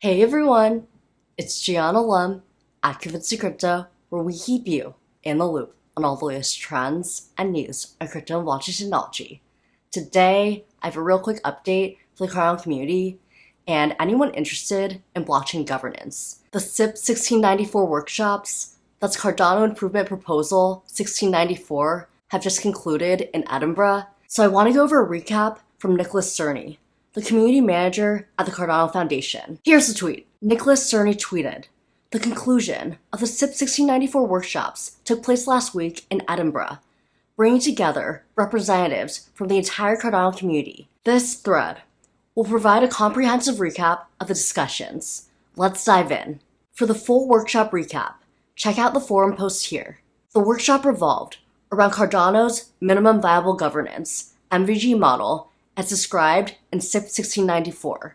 Hey everyone, it's Gianna Lum at Convincing Crypto, where we keep you in the loop on all the latest trends and news on crypto and blockchain technology. Today, I have a real quick update for the Cardano community and anyone interested in blockchain governance. The CIP-1694 workshops, that's Cardano Improvement Proposal 1694, have just concluded in Edinburgh, so I want to go over a recap from Nicholas Cerny, the community manager at the Cardano Foundation. Here's the tweet. Nicholas Cerny tweeted, "The conclusion of the CIP-1694 workshops took place last week in Edinburgh, bringing together representatives from the entire Cardano community. This thread will provide a comprehensive recap of the discussions. Let's dive in. For the full workshop recap, check out the forum post here. The workshop revolved around Cardano's minimum viable governance, MVG model, as described in CIP-1694.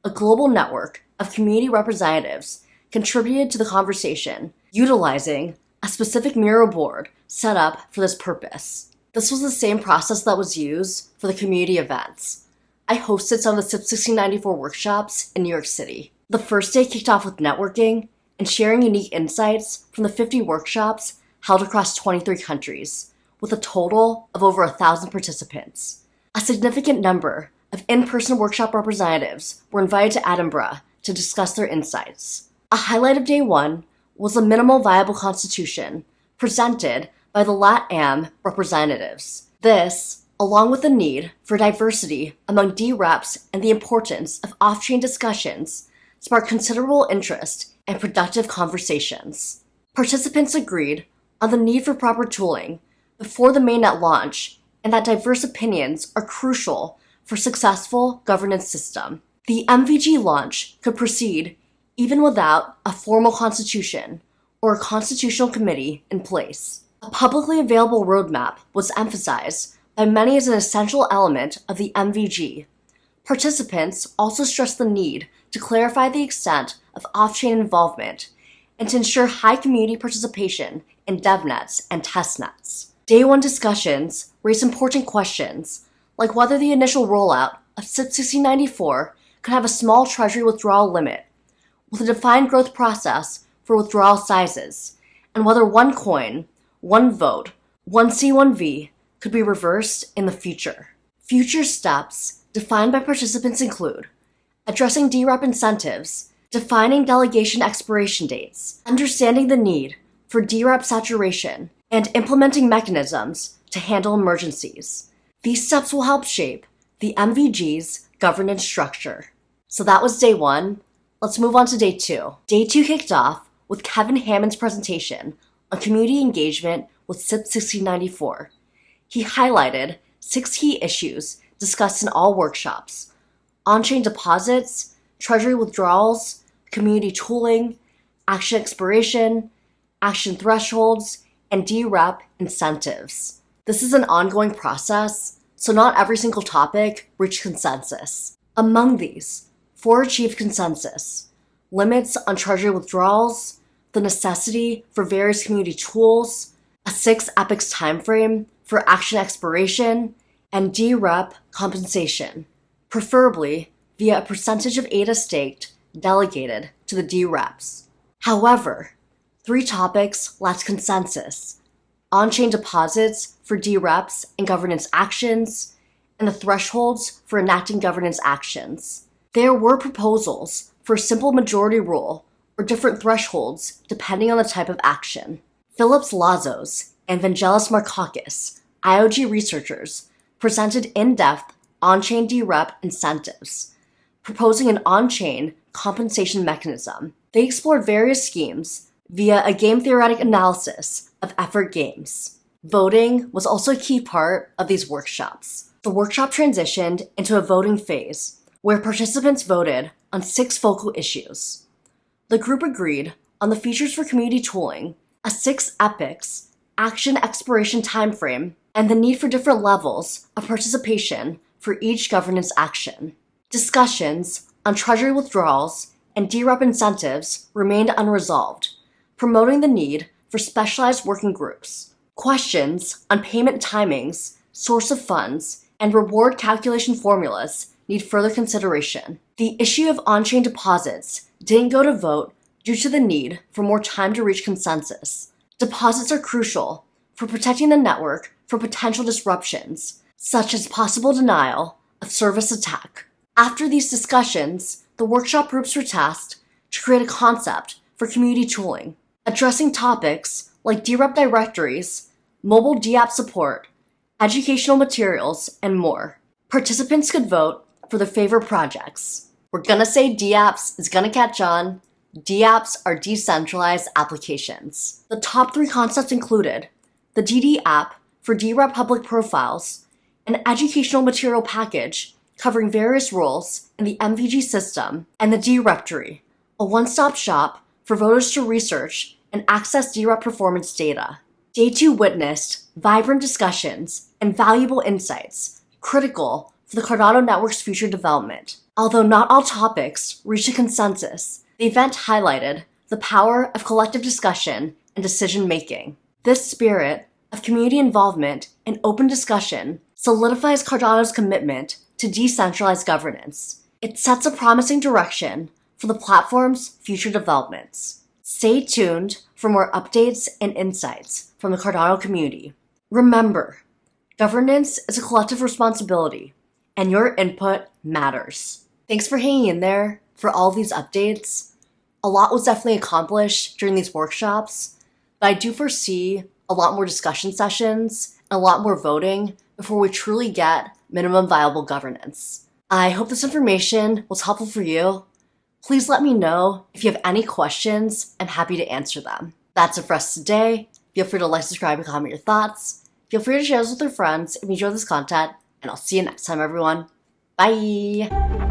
A global network of community representatives contributed to the conversation, utilizing a specific Miro board set up for this purpose. This was the same process that was used for the community events. I hosted some of the CIP-1694 workshops in New York City. The first day kicked off with networking and sharing unique insights from the 50 workshops held across 23 countries, with a total of over 1,000 participants. A significant number of in-person workshop representatives were invited to Edinburgh to discuss their insights. A highlight of day one was the minimal viable constitution presented by the LATAM representatives. This, along with the need for diversity among dee-apps and the importance of off-chain discussions, sparked considerable interest and productive conversations. Participants agreed on the need for proper tooling before the mainnet launch and that diverse opinions are crucial for successful governance system. The MVG launch could proceed even without a formal constitution or a constitutional committee in place. A publicly available roadmap was emphasized by many as an essential element of the MVG. Participants also stressed the need to clarify the extent of off-chain involvement and to ensure high community participation in devnets and testnets. Day one discussions raised important questions, like whether the initial rollout of CIP-1694 could have a small treasury withdrawal limit, with a defined growth process for withdrawal sizes, and whether one coin, one vote, one C1V could be reversed in the future. Future steps defined by participants include addressing DREP incentives, defining delegation expiration dates, understanding the need for DREP saturation, and implementing mechanisms to handle emergencies. These steps will help shape the MVG's governance structure. So that was day one. Let's move on to day two. Day two kicked off with Kevin Hammond's presentation on community engagement with CIP-1694. He highlighted 6 key issues discussed in all workshops: on-chain deposits, treasury withdrawals, community tooling, action expiration, action thresholds, and DREP incentives. This is an ongoing process, so not every single topic reached consensus. Among these, 4 achieved consensus: limits on treasury withdrawals, the necessity for various community tools, a 6 epochs timeframe for action expiration, and DREP compensation, preferably via a percentage of ADA staked delegated to the DREPs. However, 3 topics lacked consensus: on-chain deposits for DREPs and governance actions, and the thresholds for enacting governance actions. There were proposals for a simple majority rule or different thresholds depending on the type of action. Phillips Lazos and Vangelis Markakis, IOG researchers, presented in-depth on-chain DREP incentives, proposing an on-chain compensation mechanism. They explored various schemes via a game-theoretic analysis of effort games. Voting was also a key part of these workshops. The workshop transitioned into a voting phase, where participants voted on 6 focal issues. The group agreed on the features for community tooling, a 6 epochs, action expiration timeframe, and the need for different levels of participation for each governance action. Discussions on treasury withdrawals and DREP incentives remained unresolved, promoting the need for specialized working groups. Questions on payment timings, source of funds, and reward calculation formulas need further consideration. The issue of on-chain deposits didn't go to vote due to the need for more time to reach consensus. Deposits are crucial for protecting the network from potential disruptions, such as possible denial of service attack. After these discussions, the workshop groups were tasked to create a concept for community tooling, addressing topics like drep directories, mobile dee-app support, educational materials, and more. Participants could vote for their favorite projects. We're gonna say dee-apps is gonna catch on. Dee-apps are decentralized applications. The top 3 concepts included the DD app for drep public profiles, an educational material package covering various roles in the MVG system, and the directory, a one-stop shop for voters to research and access drep performance data. Day 2 witnessed vibrant discussions and valuable insights, critical for the Cardano network's future development. Although not all topics reached a consensus, the event highlighted the power of collective discussion and decision-making. This spirit of community involvement and open discussion solidifies Cardano's commitment to decentralized governance. It sets a promising direction for the platform's future developments. Stay tuned for more updates and insights from the Cardano community. Remember, governance is a collective responsibility, and your input matters. Thanks for hanging in there for all of these updates. A lot was definitely accomplished during these workshops, but I do foresee a lot more discussion sessions and a lot more voting before we truly get minimum viable governance. I hope this information was helpful for you. Please let me know if you have any questions. I'm happy to answer them. That's it for us today. Feel free to like, subscribe, and comment your thoughts. Feel free to share this with your friends if you enjoy this content, and I'll see you next time, everyone. Bye!